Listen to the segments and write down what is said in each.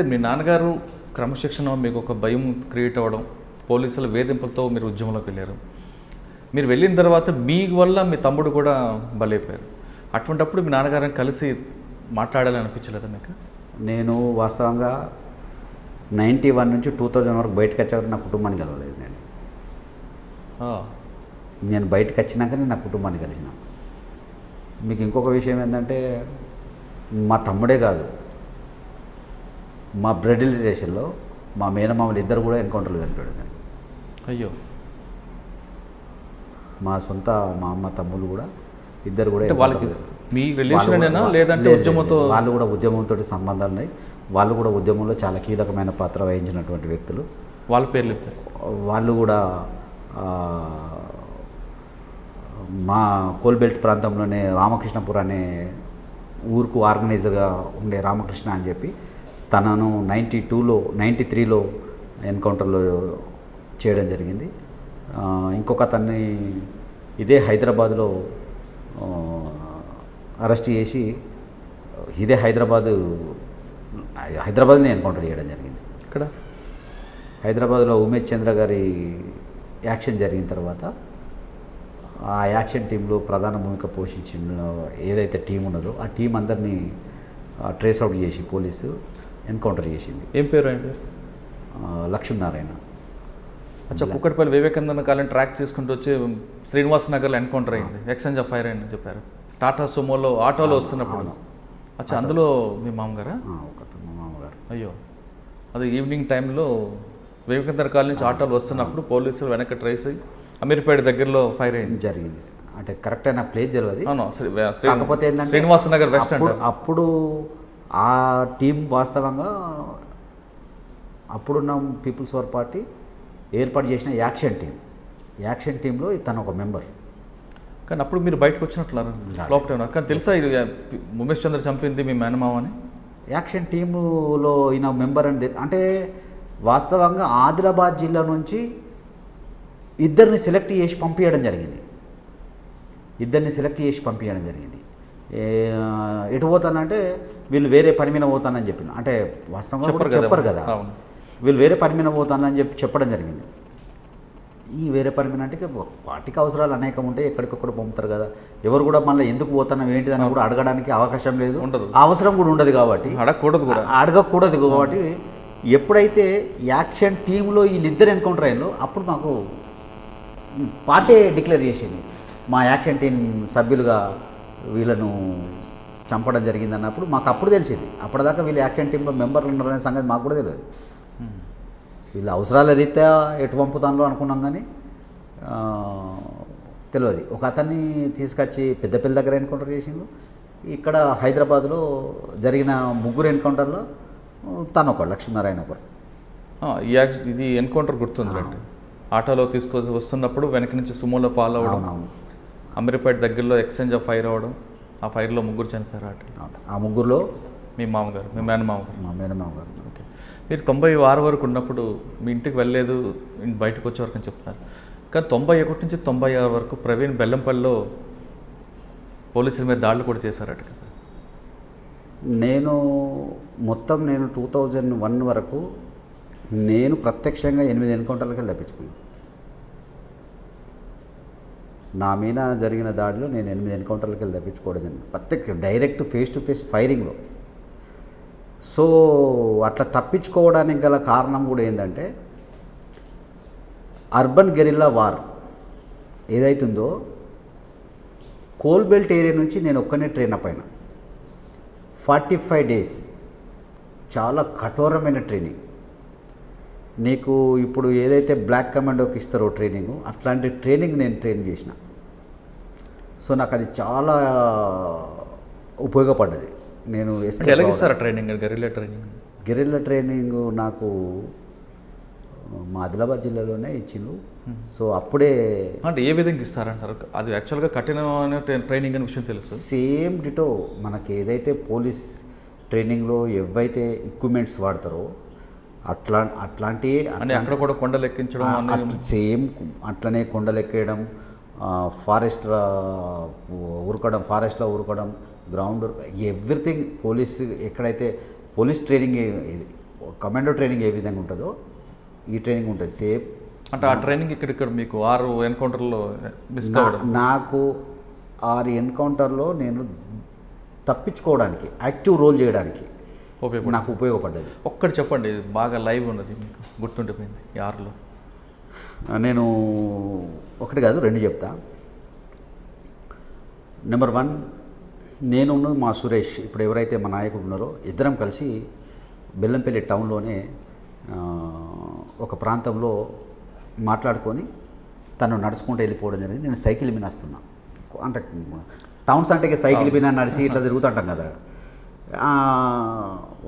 మీ నాన్నగారు క్రమశిక్షణ మీకు ఒక భయం క్రియేట్ అవ్వడం, పోలీసుల వేధింపులతో మీరు ఉద్యమంలోకి వెళ్ళారు. మీరు వెళ్ళిన తర్వాత మీ వల్ల మీ తమ్ముడు కూడా బలైపోయారు. అటువంటప్పుడు మీ నాన్నగారిని కలిసి మాట్లాడాలని అనిపించలేదా మీకు? నేను వాస్తవంగా 91 నుంచి 2000 వరకు బయటకు వచ్చేవారు నా కుటుంబాన్ని కలవలేదు. నేను బయటకు వచ్చినాకనే నా కుటుంబాన్ని కలిసిన. మీకు ఇంకొక విషయం ఏంటంటే, మా తమ్ముడే కాదు, మా బ్లడ్ రిలేషన్లో మా మేనమామలు ఇద్దరు కూడా ఎన్కౌంటర్లు చనిపోయాడు. అయ్యో. మా సొంత మా అమ్మ తమ్ముళ్ళు కూడా ఇద్దరు కూడా వాళ్ళకి మీ రిలేషనేనా లేదంటే ఉద్యమంతో? వాళ్ళు కూడా ఉద్యమంతో సంబంధాలు ఉన్నాయి. వాళ్ళు కూడా ఉద్యమంలో చాలా కీలకమైన పాత్ర వహించినటువంటి వ్యక్తులు. వాళ్ళ పేర్లు వాళ్ళు కూడా మా కోల్బెల్ట్ ప్రాంతంలోనే రామకృష్ణపురం అనే ఊరుకు ఆర్గనైజర్గా ఉండే రామకృష్ణ అని చెప్పి తనను 93లో ఎన్కౌంటర్లో చేయడం జరిగింది. ఇంకొక అతన్ని ఇదే హైదరాబాద్లో అరెస్ట్ చేసి ఇదే హైదరాబాద్ని ఎన్కౌంటర్ చేయడం జరిగింది. ఇక్కడ హైదరాబాద్లో ఉమేష్ చంద్ర గారి యాక్షన్ జరిగిన తర్వాత ఆ యాక్షన్ టీంలో ప్రధాన భూమిక పోషించిన ఏదైతే టీం ఉన్నదో ఆ టీం అందరినీ ట్రేస్ అవుట్ చేసి పోలీసు ఎన్కౌంటర్ చేసింది. ఏం పేరు ఆయన పేరు? లక్ష్మీనారాయణ. అచ్చా, కుక్కటిపల్లి వివేకానంద కాలం ట్రాక్ చేసుకుంటూ వచ్చి శ్రీనివాస్ నగర్లో ఎన్కౌంటర్ అయింది. ఎక్స్చేంజ్ ఆఫ్ ఫైర్ అని చెప్పారు. టాటా సుమోలో ఆటోలో వస్తున్నప్పుడు. అచ్చా, అందులో మీ మామగారా? మా మామగారు. అయ్యో, అది ఈవినింగ్ టైంలో వివేకానంద కాలం నుంచి ఆటోలు వస్తున్నప్పుడు పోలీసులు వెనక్కి ట్రేస్ అయ్యి అమీర్పేట దగ్గరలో ఫైర్ అయింది. జరిగింది. అంటే కరెక్ట్ అయిన ప్లేస్ తెలియదు. కాకపోతే శ్రీనివాస్ నగర్ వెస్ట్. అప్పుడు ఆ టీం వాస్తవంగా అప్పుడున్న పీపుల్స్ పవర్ పార్టీ ఏర్పాటు చేసిన యాక్షన్ టీంలో తను ఒక మెంబర్. కానీ అప్పుడు మీరు బయటకు వచ్చినట్లున్నారు లోపల. కానీ తెలుసా ఇది ఉమేష్ చంద్ర చంపింది మీ మేనమామ అని? యాక్షన్ టీంలో ఈయన మెంబర్ అని అంటే వాస్తవంగా ఆదిలాబాద్ జిల్లా నుంచి ఇద్దరిని సెలెక్ట్ చేసి పంపించడం జరిగింది. ఎటు పోతానంటే వీళ్ళు వేరే పని మీద పోతానని చెప్పిన. అంటే వాస్తవంగా చెప్పరు కదా, వీళ్ళు వేరే పని మీద పోతానని చెప్పడం జరిగింది. ఈ వేరే పని మీద అంటే వాటికి అవసరాలు అనేకం ఉంటాయి, ఎక్కడికక్కడ పంపుతారు కదా. ఎవరు కూడా మళ్ళీ ఎందుకు పోతానో ఏంటిదని కూడా అడగడానికి అవకాశం లేదు, అవసరం కూడా ఉండదు కాబట్టి అడగకూడదు కాబట్టి ఎప్పుడైతే యాక్షన్ టీంలో వీళ్ళిద్దరు ఎన్కౌంటర్ అయ్యారో అప్పుడు మాకు పార్టీ డిక్లేర్ చేసింది మా యాక్షన్ టీం సభ్యులుగా వీళ్ళను చంపడం జరిగింది అన్నప్పుడు మాకు అప్పుడు తెలిసింది. అప్పటిదాకా వీళ్ళు యాక్షన్ టీంలో మెంబర్లు ఉన్నారనే సంగతి మాకు కూడా తెలియదు. వీళ్ళ అవసరాల రీత్యా ఎటు పంపుతానో అనుకున్నాం కానీ తెలియదు. ఒక అతన్ని తీసుకొచ్చి పెద్దపల్లి దగ్గర ఎన్కౌంటర్ చేసిండు. ఇక్కడ హైదరాబాద్లో జరిగిన 3 ఎన్కౌంటర్లో తను ఒక లక్ష్మీనారాయణ ఒకరు. ఇది ఎన్కౌంటర్ గుర్తుందండి. ఆటోలో తీసుకొని వస్తున్నప్పుడు వెనక నుంచి సుమోలో ఫాలో అవ్వడం, అమీర్పేట దగ్గరలో ఎక్స్చేంజ్ ఆఫ్ ఫైర్ అవ్వడం, ఆ ఫైర్లో 3 చనిపోయారు. ఆ 3లో మీ మామగారు, మీ మేనమామగారు. మా మేనమామగారు. ఓకే. మీరు 96 వరకు ఉన్నప్పుడు మీ ఇంటికి వెళ్ళలేదు, బయటకు వచ్చే వరకు అని చెప్తున్నారు. కానీ 91 నుంచి 96 వరకు ప్రవీణ్ బెల్లంపల్లిలో పోలీసుల మీద దాడులు కూడా చేశారట కదా? నేను 2001 వరకు నేను ప్రత్యక్షంగా 8 ఎన్కౌంటర్లకి తప్పించుకున్నాను. నా మీద జరిగిన దాడిలో నేను 8 ఎన్కౌంటర్లకి తప్పించుకోవడం జరిగింది, ప్రత్యేక డైరెక్ట్ ఫేస్ టు ఫేస్ ఫైరింగ్లో. సో అట్లా తప్పించుకోవడానికి గల కారణం కూడా ఏంటంటే అర్బన్ గెరిల్లా వార్ ఏదైతుందో కోల్బెల్ట్ ఏరియా నుంచి నేను ఒక్కనే ట్రైన్ అప్ అయినా. 45 డేస్ చాలా కఠోరమైన ట్రైనింగ్. నీకు ఇప్పుడు ఏదైతే బ్లాక్ కమాండోకి ఇస్తారో ట్రైనింగ్, అట్లాంటి ట్రైనింగ్ నేను ట్రైన్ చేసిన. సో నాకు అది చాలా ఉపయోగపడ్డది. నేను గెరిల్లా ట్రైనింగ్ నాకు మా ఆదిలాబాద్ జిల్లాలోనే ఇచ్చిండు. సో అప్పుడే అంటే ఏ విధంగా ఇస్తారంటారు? అది యాక్చువల్గా కఠినమైన ట్రైనింగ్ అనే విషయం తెలుసు. సేమ్ డిటో మనకి ఏదైతే పోలీస్ ట్రైనింగ్లో ఏవైతే ఎక్విప్మెంట్స్ వాడతారో అట్లాంటి అక్కడ కూడా కొండలు ఎక్కించడం, సేమ్ అట్లనే కొండలు ఎక్కేయడం, ఫారెస్ట్లో ఉరకడం, గ్రౌండ్ ఎవ్రీథింగ్ పోలీస్ ఎక్కడైతే పోలీస్ ట్రైనింగ్ కమాండో ట్రైనింగ్ ఏ విధంగా ఉంటుందో ఈ ట్రైనింగ్ ఉంటుంది సేమ్. అంటే ఆ ట్రైనింగ్ ఇక్కడ మీకు 6 ఎన్కౌంటర్లో మిస్ కావడం. నాకు 6 ఎన్కౌంటర్లో నేను తప్పించుకోవడానికి యాక్టివ్ రోల్ చేయడానికి నాకు ఉపయోగపడ్డది. ఒక్కటి చెప్పండి, బాగా లైవ్ ఉన్నది మీకు గుర్తుండిపోయింది 6లో. నేను ఒకటి కాదు 2 చెప్తా. నెంబర్ 1, నేను మా సురేష్ ఇప్పుడు ఎవరైతే మా నాయకుడు ఉన్నారో ఇద్దరం కలిసి బెల్లంపల్లి టౌన్లోనే ఒక ప్రాంతంలో మాట్లాడుకొని తను నడుచుకుంటూ వెళ్ళిపోవడం జరిగింది. నేను సైకిల్ మీద వస్తున్నా, అంటే టౌన్స్ అంటే సైకిల్ మీద నడిచి ఇట్లా తిరుగుతుంటాం కదా.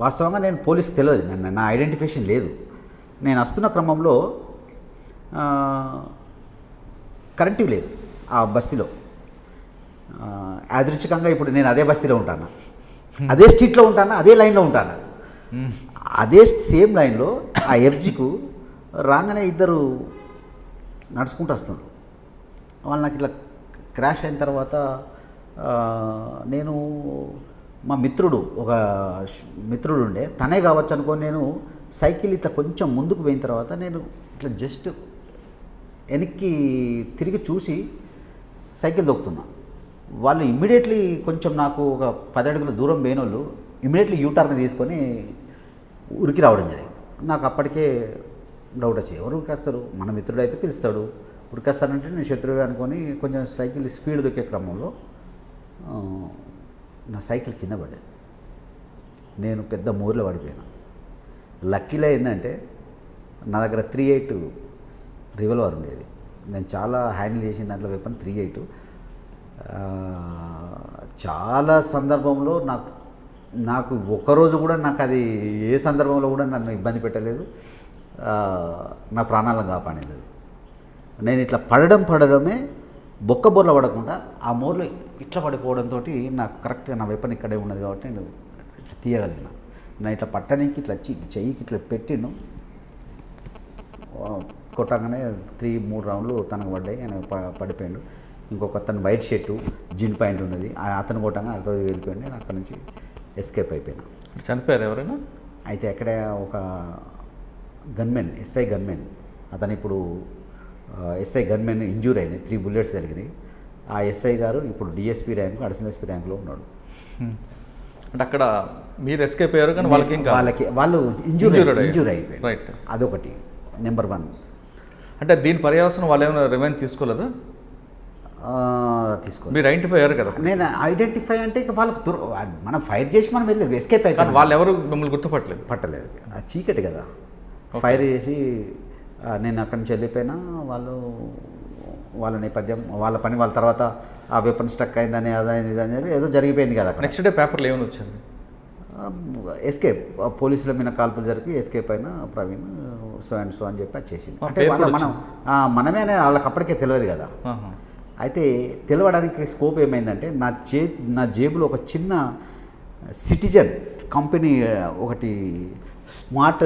వాస్తవంగా నేను పోలీస్ తెలియదు, నా ఐడెంటిఫికేషన్ లేదు. నేను వస్తున్న క్రమంలో కరెంటివ్ లేదు ఆ బస్తీలో. యాదృచ్ఛికంగా ఇప్పుడు నేను అదే బస్తీలో ఉంటాను, అదే స్ట్రీట్లో ఉంటాను, అదే లైన్లో ఉంటాను. అదే సేమ్ లైన్లో ఆ ఎర్జికు రాగానే ఇద్దరు నడుచుకుంటూ వస్తున్నారు. వాళ్ళు నాకు ఇట్లా క్రాష్ అయిన తర్వాత నేను మా మిత్రుడు ఒక మిత్రుడు ఉండే తనే కావచ్చు అనుకోని నేను సైకిల్ ఇట్లా కొంచెం ముందుకు పోయిన తర్వాత నేను ఇట్లా జస్ట్ వెనక్కి తిరిగి చూసి సైకిల్ దొక్కుతున్నా. వాళ్ళు ఇమ్మీడియట్లీ కొంచెం నాకు ఒక 10 అడుగుల దూరం పోయిన వాళ్ళు ఇమ్మీడియట్లీ యూటర్న్ తీసుకొని ఉరికి రావడం జరిగింది. నాకు అప్పటికే డౌట్ వచ్చింది, ఎవరు ఉరికేస్తారు, మన మిత్రుడు అయితే పిలుస్తాడు, ఉరికేస్తానంటే నేను శత్రువే అనుకొని కొంచెం సైకిల్ స్పీడ్ దొక్కే క్రమంలో నా సైకిల్ కింద పడ్డది. నేను పెద్ద మోర్లో పడిపోయాను. లక్కీలో ఏంటంటే నా దగ్గర 38 రివల్వర్ ఉండేది. నేను చాలా హ్యాండిల్ చేసిన దాంట్లో వెపన్ 38. చాలా సందర్భంలో నాకు ఒక్కరోజు కూడా నాకు అది ఏ సందర్భంలో కూడా నన్ను ఇబ్బంది పెట్టలేదు, నా ప్రాణాలను కాపాడేది. నేను ఇట్లా పడడమే బొక్కబోర్ల పడకుండా ఆ మోర్లో ఇట్లా పడిపోవడంతో నాకు కరెక్ట్గా నా వెపన్ ఇక్కడే ఉన్నది కాబట్టి నేను ఇట్లా తీయగలిగిన. నేను ఇట్లా పట్టడానికి ఇట్లా చెయ్యికి ఇట్లా పెట్టిను, కొట్టగానే 3 రౌండ్లు తనకు పడ్డాయి, ఆయన పడిపోయాడు. ఇంకొక అతను వైట్ షర్టు జీన్ ప్యాంట్ ఉన్నది, అతను కొట్టగానే అతను వెళ్ళిపోయాడు. నేను అక్కడి నుంచి ఎస్కేప్ అయిపోయినా. చనిపోయారు ఎవరైనా? అయితే అక్కడ ఒక గన్మెన్, ఎస్ఐ గన్మెన్, అతను ఇప్పుడు ఎస్ఐ గన్మెన్ ఇంజూర్ అయినాయి, 3 బుల్లెట్స్ జరిగినాయి. ఆ ఎస్ఐ గారు ఇప్పుడు డిఎస్పీ ర్యాంకు, అడిషనల్ ఎస్పీ ర్యాంకులో ఉన్నాడు. అంటే అక్కడ మీరు ఎస్కేప్ అయ్యారు కానీ వాళ్ళు ఇంజూర్ అయిపోయారు. రైట్, అదొకటి నెంబర్ 1. అంటే దీని పర్యావసనం వాళ్ళు ఏమైనా రివెంజ్ తీసుకోలేదా? తీసుకో, మీరు ఐడెంటిఫై అయ్యారు కదా. నేను ఐడెంటిఫై అంటే ఇక వాళ్ళకి మనం ఫైర్ చేసి మనం వెళ్ళి ఎస్కేప్ అయిపోయాం. వాళ్ళు ఎవరు మిమ్మల్ని పట్టలేదు, చీకటి కదా. ఫైర్ చేసి నేను అక్కడి నుంచి వెళ్ళిపోయినా. వాళ్ళ నేపథ్యం, వాళ్ళ పని, వాళ్ళ తర్వాత ఆ వెపన్ స్టక్ అయిందని అదైంది ఇదని ఏదో జరిగిపోయింది కదా. నెక్స్ట్ డే పేపర్లో ఏమైనా వచ్చింది? ఎస్కేప్, పోలీసుల మీద కాల్పులు జరిపి ఎస్కేప్ అయిన ప్రవీణ్ సో అండ్ సో అని చెప్పి వచ్చేసింది. అంటే మనమే వాళ్ళకి అప్పటికే తెలియదు కదా. అయితే తెలవడానికి స్కోప్ ఏమైందంటే నా జేబులో ఒక చిన్న సిటిజన్ కంపెనీ ఒకటి స్మార్ట్,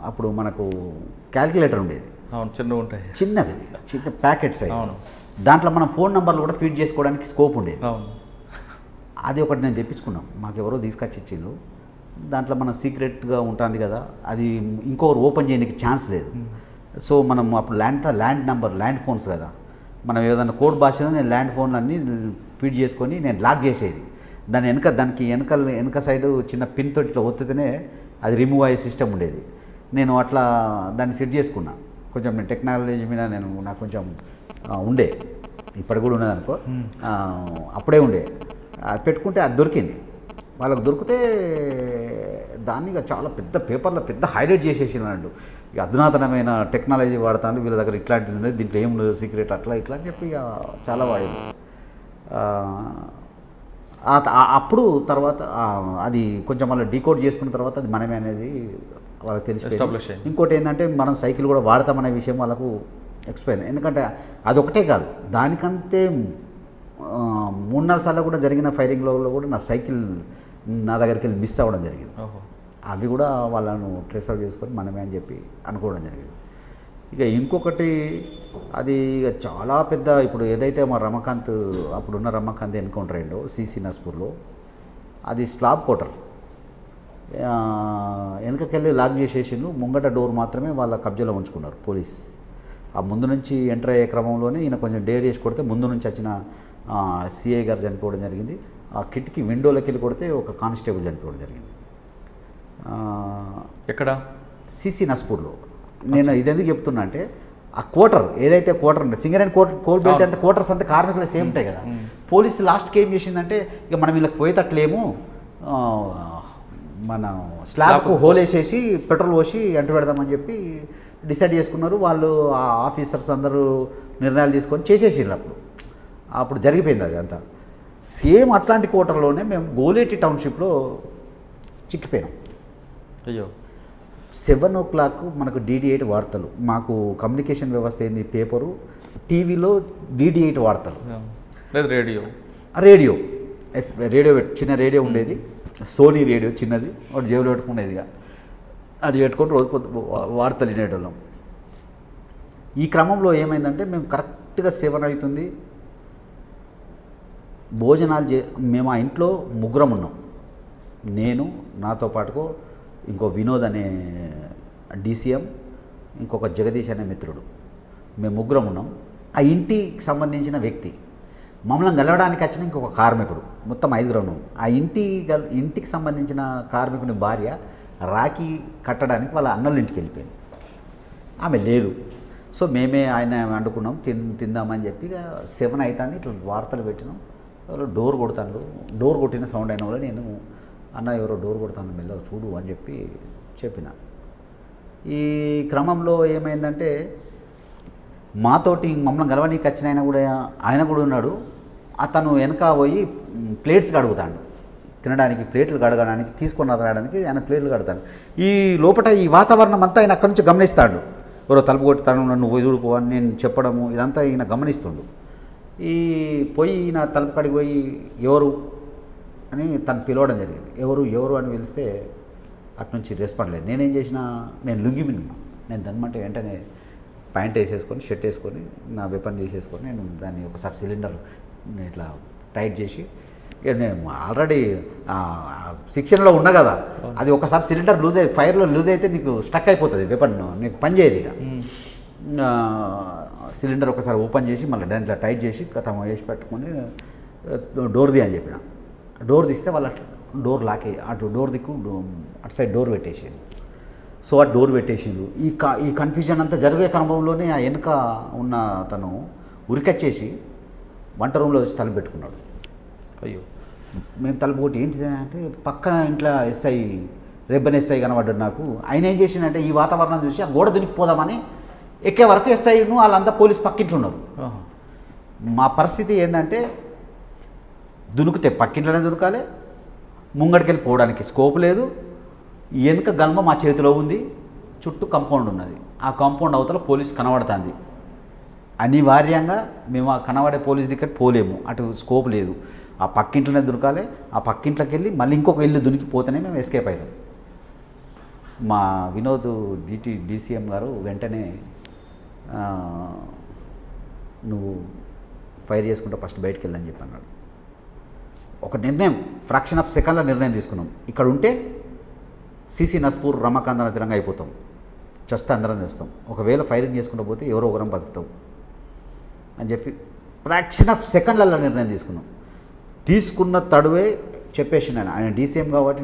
అప్పుడు మనకు క్యాల్కులేటర్ ఉండేది. చిన్న ప్యాకెట్స్ అయ్యి, దాంట్లో మనం ఫోన్ నెంబర్లు కూడా ఫీడ్ చేసుకోవడానికి స్కోప్ ఉండేది. అది ఒకటి నేను తెప్పించుకున్నాం, మాకెవరో తీసుకొచ్చి ఇచ్చిండ్రు. దాంట్లో మనం సీక్రెట్గా ఉంటుంది కదా, అది ఇంకొకరు ఓపెన్ చేయడానికి ఛాన్స్ లేదు. సో మనం అప్పుడు ల్యాండ్ ఫోన్స్ కదా, మనం ఏదైనా కోడ్ భాషలో నేను ల్యాండ్ ఫోన్లు అన్నీ ఫీడ్ చేసుకొని నేను లాక్ చేసేది. దానికి వెనక సైడు చిన్న పిన్ తోటి ఇట్లా ఒత్తితేనే అది రిమూవ్ అయ్యే సిస్టమ్ ఉండేది. నేను అట్లా దాన్ని సెట్ చేసుకున్నా. కొంచెం నేను టెక్నాలజీ మీద నాకు కొంచెం ఉండే, ఇప్పటి కూడా ఉన్నది అనుకో, అప్పుడే ఉండే. అది పెట్టుకుంటే అది దొరికింది. వాళ్ళకు దొరికితే దాన్ని చాలా పెద్ద పేపర్లో పెద్ద హైలైట్ చేసేసి అన్నట్టు, ఇక అధునాతనమైన టెక్నాలజీ వాడతాను, వీళ్ళ దగ్గర ఇట్లాంటిది ఉంది, దీంట్లో ఏం లేదు సీక్రెట్ అట్లా ఇట్లా అని చెప్పి ఇక చాలా వాడేది. అప్పుడు తర్వాత అది కొంచెం మళ్ళీ డీకోడ్ చేసుకున్న తర్వాత అది మనమే అనేది వాళ్ళకి తెలిసిపోయింది. ఇంకోటి ఏంటంటే మనం సైకిల్ కూడా వాడతామనే విషయం వాళ్ళకు ఎక్స్ప్లెయిన్. ఎందుకంటే అదొకటే కాదు, దానికంటే 3-4 సార్లు కూడా జరిగిన ఫైరింగ్లో కూడా నా సైకిల్ నా దగ్గరికి వెళ్ళి మిస్ అవ్వడం జరిగింది. అవి కూడా వాళ్ళను ట్రేస్ అవుట్ చేసుకొని మనమే అని చెప్పి అనుకోవడం జరిగింది. ఇక ఇంకొకటి అది ఇక చాలా పెద్ద, ఇప్పుడు ఏదైతే మా రమాకాంత్ అప్పుడున్న రమాకాంత్ ఎన్కౌంటర్ అయిందో సిసి నస్పూర్లో, అది స్లాబ్ కోటర్. వెనకకెళ్ళి లాక్ చేసేసిండు, ముంగట డోర్ మాత్రమే వాళ్ళ కబ్జాలో ఉంచుకున్నారు పోలీస్. ఆ ముందు నుంచి ఎంటర్ అయ్యే క్రమంలోనే ఈయన కొంచెం డేర్ చేసి కొడితే ముందు నుంచి వచ్చిన సిఐ గారు చనిపోవడం జరిగింది. ఆ కిటికీ విండోలోకి వెళ్ళి కొడితే ఒక కానిస్టేబుల్ చనిపోవడం జరిగింది. ఎక్కడ? సిసి నస్పూర్లో. నేను ఇది ఎందుకు చెప్తున్నా అంటే ఆ క్వార్టర్ ఏదైతే క్వార్టర్ ఉందో సింగరేణి కోల్ బెల్ట్ అంతా క్వార్టర్స్ అంతా కార్మికులు సేమ్ ఉంటాయి కదా. పోలీసు లాస్ట్కి ఏం చేసిందంటే ఇక మనం వీళ్ళకి పోయేటట్లేము, మన స్లాబ్కు హోల్ వేసేసి పెట్రోల్ పోసి అంటు పెడదామని చెప్పి డిసైడ్ చేసుకున్నారు. వాళ్ళు ఆ ఆఫీసర్స్ అందరూ నిర్ణయాలు తీసుకొని చేసేసిండ్రు. అప్పుడు జరిగిపోయింది అది అంతా. సేమ్ అట్లాంటి క్వార్టర్లోనే మేము గోలేటి టౌన్షిప్లో చిక్కిపోయినాం. అయ్యో. 7 o'clock మనకు DD8 వార్తలు. మాకు కమ్యూనికేషన్ వ్యవస్థ ఏంది, పేపరు, టీవీలో DD8 వార్తలు, లేదు రేడియో. రేడియో చిన్న రేడియో ఉండేది, సోనీ రేడియో చిన్నది, ఒకటి జేబులో పెట్టుకునేదిగా, అది పెట్టుకొని రోజు వార్తలు వినేటోళ్ళం. ఈ క్రమంలో ఏమైందంటే మేము కరెక్ట్గా 7 అవుతుంది, భోజనాలు మేము ఆ ఇంట్లో ముగ్గురం ఉన్నాం. నేను, నాతో పాటుకో ఇంకో వినోద్ అనే DCM, ఇంకొక జగదీష్ అనే మిత్రుడు, మేము ముగ్గురం ఉన్నాం. ఆ ఇంటికి సంబంధించిన వ్యక్తి, మమ్మల్ని గెలవడానికి వచ్చిన ఇంకొక కార్మికుడు, మొత్తం 5 ఉన్నాం. ఆ ఇంటికి సంబంధించిన కార్మికుని భార్య రాఖీ కట్టడానికి వాళ్ళ అన్నోళ్ళ ఇంటికి వెళ్ళిపోయింది. ఆమె లేదు. సో మేమే ఆయన వండుకున్నాం, తిందామని చెప్పి 7 అవుతుంది. ఇట్లా వార్తలు పెట్టినాం. డోర్ కొడతాను, డోర్ కొట్టిన సౌండ్ అయిన వల్ల నేను అన్న ఎవరో డోర్ కొడతాను మెల్ల చూడు అని చెప్పిన. ఈ క్రమంలో ఏమైందంటే మాతోటి మమ్మల్ని గెలవనీకి వచ్చిన ఆయన కూడా ఉన్నాడు. అతను వెనక పోయి ప్లేట్స్ కడుగుతాడు, తినడానికి ప్లేట్లు కడగడానికి తీసుకొని రావడానికి ఆయన ప్లేట్లు కడతాడు. ఈ లోపల ఈ వాతావరణం అంతా ఆయన అక్కడి నుంచి గమనిస్తాడు. ఎవరో తలుపు కొట్టుతాను, నన్ను వదులుపో అని నేను చెప్పడము ఇదంతా ఈయన గమనిస్తుండు. ఈ పోయి ఈయన తలుపు కడిగి పోయి ఎవరు అని తను పిలవడం జరిగింది. ఎవరు అని పిలిస్తే అట్నుంచి రెస్పాండ్ లేదు. నేనేం చేసిన, నేను లుంగి మిన్నా, నేను దన్నమంటే వెంటనే ప్యాంట్ వేసేసుకొని షర్ట్ వేసుకొని నా వెపన్ తీసేసుకొని నేను దాన్ని ఒకసారి సిలిండర్ ఇట్లా టైట్ చేసి, నేను ఆల్రెడీ శిక్షణలో ఉన్నా కదా, అది ఒకసారి సిలిండర్ లూజ్ అయ్యి ఫైర్లో లూజ్ అయితే నీకు స్టక్ అయిపోతుంది, వెపన్ నీకు పనిచేయదు. ఇక సిలిండర్ ఒకసారి ఓపెన్ చేసి మళ్ళీ దాంట్లో టైట్ చేసి తమ వేసి పెట్టుకొని డోర్ ది అని చెప్పిన. డోర్ తీస్తే వాళ్ళ డోర్ లాకే, అటు డోర్ దిక్కు అటు సైడ్ డోర్ పెట్టేసిండు. సో ఆ డోర్ పెట్టేసిండు. ఈ కన్ఫ్యూజన్ అంతా జరిగే క్రమంలోనే ఆ వెనుక ఉన్న అతను ఉరికొచ్చేసి వంట రూమ్లో వచ్చి తలుపు పెట్టుకున్నాడు. అయ్యో. మేము తలుపు కొట్టి ఏంటిది అంటే పక్కన ఇంట్లో ఎస్ఐ రెబ్బన్ ఎస్ఐ కనబడ్డాడు నాకు. ఆయన ఏం చేసిండంటే ఈ వాతావరణం చూసి ఆ గోడ దునికిపోదామని ఎక్కే వరకు ఎస్ఐను వాళ్ళంతా పోలీస్ పక్కింట్లో ఉన్నారు. మా పరిస్థితి ఏంటంటే దునికితే పక్కింట్లోనే దునకాలి, ముంగడికి వెళ్ళి పోవడానికి స్కోప్ లేదు. వెనుక గల్మ మా చేతిలో ఉంది, చుట్టూ కాంపౌండ్ ఉన్నది. ఆ కాంపౌండ్ అవతల పోలీస్ కనబడుతుంది. అనివార్యంగా మేము ఆ కనబడే పోలీస్ దగ్గర పోలేము, అటు స్కోప్ లేదు. ఆ పక్కింట్లోనే దునకాలి. ఆ పక్కింట్లోకి వెళ్ళి మళ్ళీ ఇంకొక ఇల్లు దునికిపోతేనే మేము ఎస్కేప్ అవుతాం. మా వినోద్ DCM గారు వెంటనే నువ్వు ఫైర్ చేసుకుంటా ఫస్ట్ బయటికి వెళ్ళని చెప్పి అన్నాడు. ఒక నిర్ణయం, ఫ్రాక్షన్ ఆఫ్ సెకండ్లో నిర్ణయం తీసుకున్నాం. ఇక్కడ ఉంటే సిసి నస్పూర్ రమాకాంతన తిరంగా అయిపోతాం, చస్తే అందరం చేస్తాం. ఒకవేళ ఫైరింగ్ చేసుకుంటూ పోతే ఎవరో ఒకరం బతుకుతాం అని చెప్పి ఫ్రాక్షన్ ఆఫ్ సెకండ్లలో నిర్ణయం తీసుకున్న తడువే చెప్పేసి ఆయన DCM కాబట్టి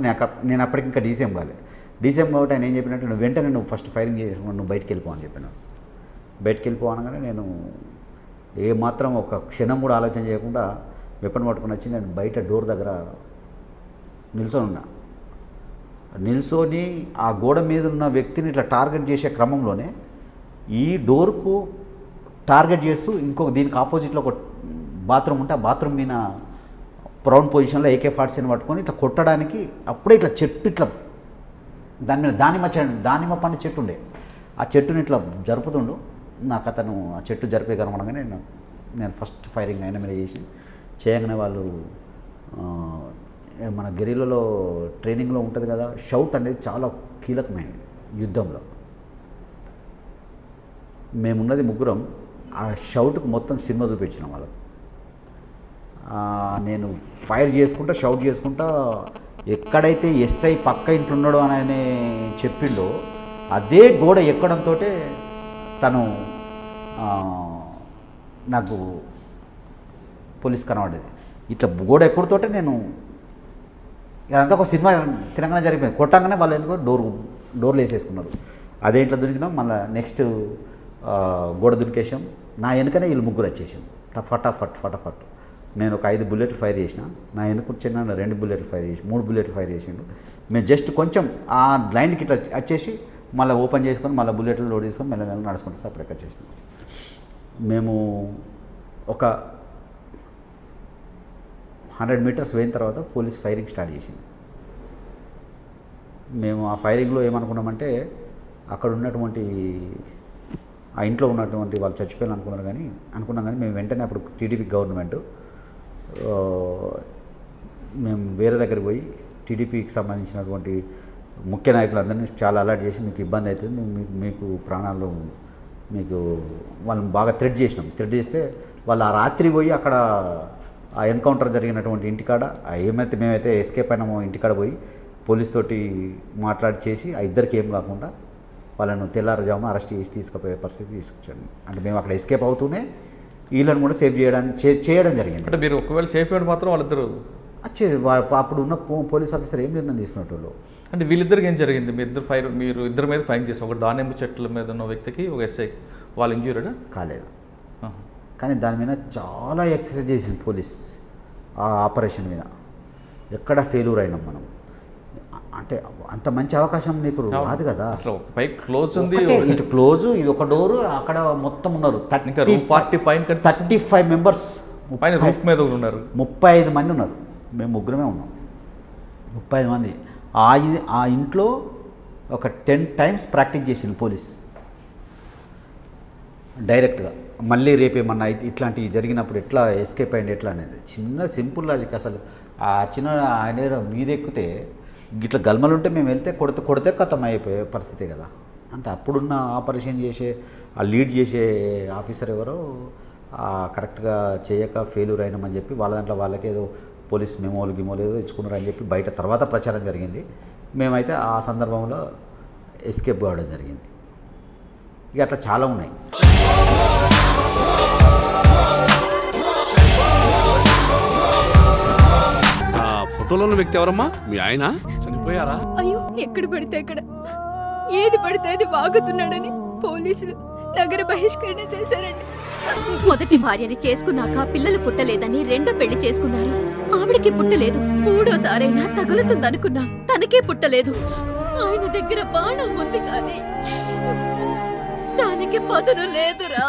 నేను అప్పటికి ఇంకా DCM కాలేదు. DCM కాబట్టి ఆయన ఏం చెప్పినట్టు నువ్వు వెంటనే నువ్వు ఫస్ట్ ఫైరింగ్ చేసి నువ్వు బయటికి వెళ్ళిపో అని చెప్పినాను. బయటికి వెళ్ళిపోవనగానే నేను ఏమాత్రం ఒక క్షణం కూడా ఆలోచన చేయకుండా వెపన్ పట్టుకుని వచ్చి నేను బయట డోర్ దగ్గర నిల్చొని ఆ గోడ మీద ఉన్న వ్యక్తిని ఇట్లా టార్గెట్ చేసే క్రమంలోనే ఈ డోర్కు టార్గెట్ చేస్తూ ఇంకొక దీనికి ఆపోజిట్లో ఒక బాత్రూమ్ ఉంటే ఆ బాత్రూమ్ మీద ప్రౌన్ పొజిషన్లో AK-47 పట్టుకొని ఇట్లా కొట్టడానికి అప్పుడే ఇట్లా చెట్టు ఇట్లా దాని మీద దానిమ్మ పండు చెట్టు ఉండే, ఆ చెట్టుని ఇట్లా జరుపుతుండు. నాకు అతను ఆ చెట్టు జరిపే కనబడగానే నేను ఫస్ట్ ఫైరింగ్ ఆయన మీద చేయగానే వాళ్ళు మన గెరిల్లాలో ట్రైనింగ్లో ఉంటుంది కదా, షౌట్ అనేది చాలా కీలకమైనది యుద్ధంలో. మేమున్నది ముగ్గురం, ఆ షౌట్కి మొత్తం సినిమా చూపించినాం వాళ్ళకు. నేను ఫైర్ చేసుకుంటా షౌట్ చేసుకుంటా ఎక్కడైతే ఎస్ఐ పక్క ఇంట్లో ఉన్నాడో అని చెప్పిండో అదే గోడ ఎక్కడంతో తను నాకు పోలీస్ కనబడేది. ఇట్లా గోడ ఎక్కుడుతోటే నేను అదంతా ఒక సినిమా తినగానే జరిగిపోయింది. కొట్టంగానే వాళ్ళు ఎందుకో డోర్లు వేసేసుకున్నారు. అదే ఇంట్లో దొరికినాం. మళ్ళీ నెక్స్ట్ గోడ దునికేసాం. నా వెనుకనే వీళ్ళు ముగ్గురు వచ్చేసాం. ఫటాఫట్ నేను ఒక 5 బుల్లెట్లు ఫైర్ చేసిన. నా వెనుక వచ్చిన 2 బుల్లెట్లు ఫైర్ చేసి 3 బుల్లెట్లు ఫైర్ చేసిండు. మేము జస్ట్ కొంచెం ఆ లైన్కి ఇట్లా వచ్చేసి మళ్ళీ ఓపెన్ చేసుకొని మళ్ళీ బుల్లెట్లు లోడ్ చేసుకొని మెల్లమెల్ల నడుచుకుంటూ సపరేట్గా చేసినాం. మేము ఒక 100 మీటర్స్ పోయిన తర్వాత పోలీస్ ఫైరింగ్ స్టార్ట్ చేసింది. మేము ఆ ఫైరింగ్లో ఏమనుకున్నామంటే అక్కడ ఉన్నటువంటి ఆ ఇంట్లో ఉన్నటువంటి వాళ్ళు చచ్చిపోయారు అనుకున్నాం కానీ మేము వెంటనే అప్పుడు టీడీపీ గవర్నమెంట్ మేము వేరే దగ్గరికి పోయి టీడీపీకి సంబంధించినటువంటి ముఖ్య నాయకులందరినీ చాలా అలర్ట్ చేసి మీకు ఇబ్బంది అవుతుంది, మీకు ప్రాణాలు మీకు వాళ్ళని బాగా థ్రెట్ చేస్తే వాళ్ళు ఆ రాత్రి పోయి అక్కడ ఆ ఎన్కౌంటర్ జరిగినటువంటి ఇంటికాడ మేమైతే ఎస్కేప్ అయినామో ఇంటికాడ పోయి పోలీస్ తోటి మాట్లాడి చేసి ఆ ఇద్దరికి ఏం కాకుండా వాళ్ళను తెల్లారుజామున అరెస్ట్ చేసి తీసుకుపోయే పరిస్థితి తీసుకొచ్చాడు. అంటే మేము అక్కడ ఎస్కేప్ అవుతూనే వీళ్ళని కూడా సేవ్ చేయడం జరిగింది. అంటే మీరు ఒకవేళ చేయడం మాత్రం వాళ్ళిద్దరు అప్పుడు ఉన్న పోలీస్ ఆఫీసర్ ఏం నిర్ణయం తీసుకున్నట్టు. అంటే వీళ్ళిద్దరికి ఏం జరిగింది? మీరు ఇద్దరి మీద ఫైన్ చేసి ఒక దానిమ్మ చెట్ల మీద ఉన్న వ్యక్తికి ఒక ఎస్ఐ వాళ్ళు ఇంజ్యూర్డా కాలేదు. కానీ దాని మీద చాలా ఎక్సర్సైజ్ చేసింది పోలీస్. ఆ ఆపరేషన్ మీద ఎక్కడ ఫెయిల్యూర్ అయినాం మనం. అంటే అంత మంచి అవకాశం నీకు రాదు కదా. అసలు పై క్లోజ్ ఉంది, ఇటు క్లోజ్, ఇది ఒక డోరు, అక్కడ మొత్తం ఉన్నారు 35 మెంబర్స్ రూఫ్ మీద ఉన్నారు. 35 మంది ఉన్నారు. మేము ముగ్గురమే ఉన్నాం. 35 మంది. ఆ ఇంట్లో ఒక 10 టైమ్స్ ప్రాక్టీస్ చేసింది పోలీస్ డైరెక్ట్గా. మళ్ళీ రేపేమన్నా ఇట్లాంటివి జరిగినప్పుడు ఎట్లా ఎస్కేప్ అయ్యింది ఎట్లా అనేది చిన్న సింపుల్ లాజిక్. అసలు ఆ చిన్న ఆయన మీద ఎక్కితే ఇట్లా గల్మలు ఉంటే మేము వెళ్తే కొడితే కథం అయిపోయే పరిస్థితే కదా. అంటే అప్పుడున్న ఆపరేషన్ చేసే ఆ లీడ్ చేసే ఆఫీసర్ ఎవరో కరెక్ట్గా చేయక ఫెయిల్యూర్ అయినామని చెప్పి వాళ్ళ దాంట్లో వాళ్ళకి ఏదో పోలీస్ గిమోలు ఏదో ఇచ్చుకున్నారని చెప్పి బయట తర్వాత ప్రచారం జరిగింది. మేమైతే ఆ సందర్భంలో ఎస్కేప్ కావడం జరిగింది. ఇక అట్లా చాలా ఉన్నాయి. ఫోటోలో ఉన్న వ్యక్తి ఎవరమ్మా? మీ ఆయన చనిపోయారా? అయ్యో, ఎక్కడ పడితే అక్కడ ఏది పడితే అది వాగుతున్నాడని పోలీసులు నగర బహిష్కరణ చేశారండి. మొదటి భార్యని చేసుకున్నాక పిల్లలు పుట్టలేదని రెండో పెళ్లి చేసుకున్నారు. ఆవిడకి పుట్టలేదు. మూడోసారైనా తగులుతుందనుకున్నా, తనకే పుట్టలేదు. ఆయన దగ్గర బాణం ఉంది కానీ దానికి పదును లేదురా.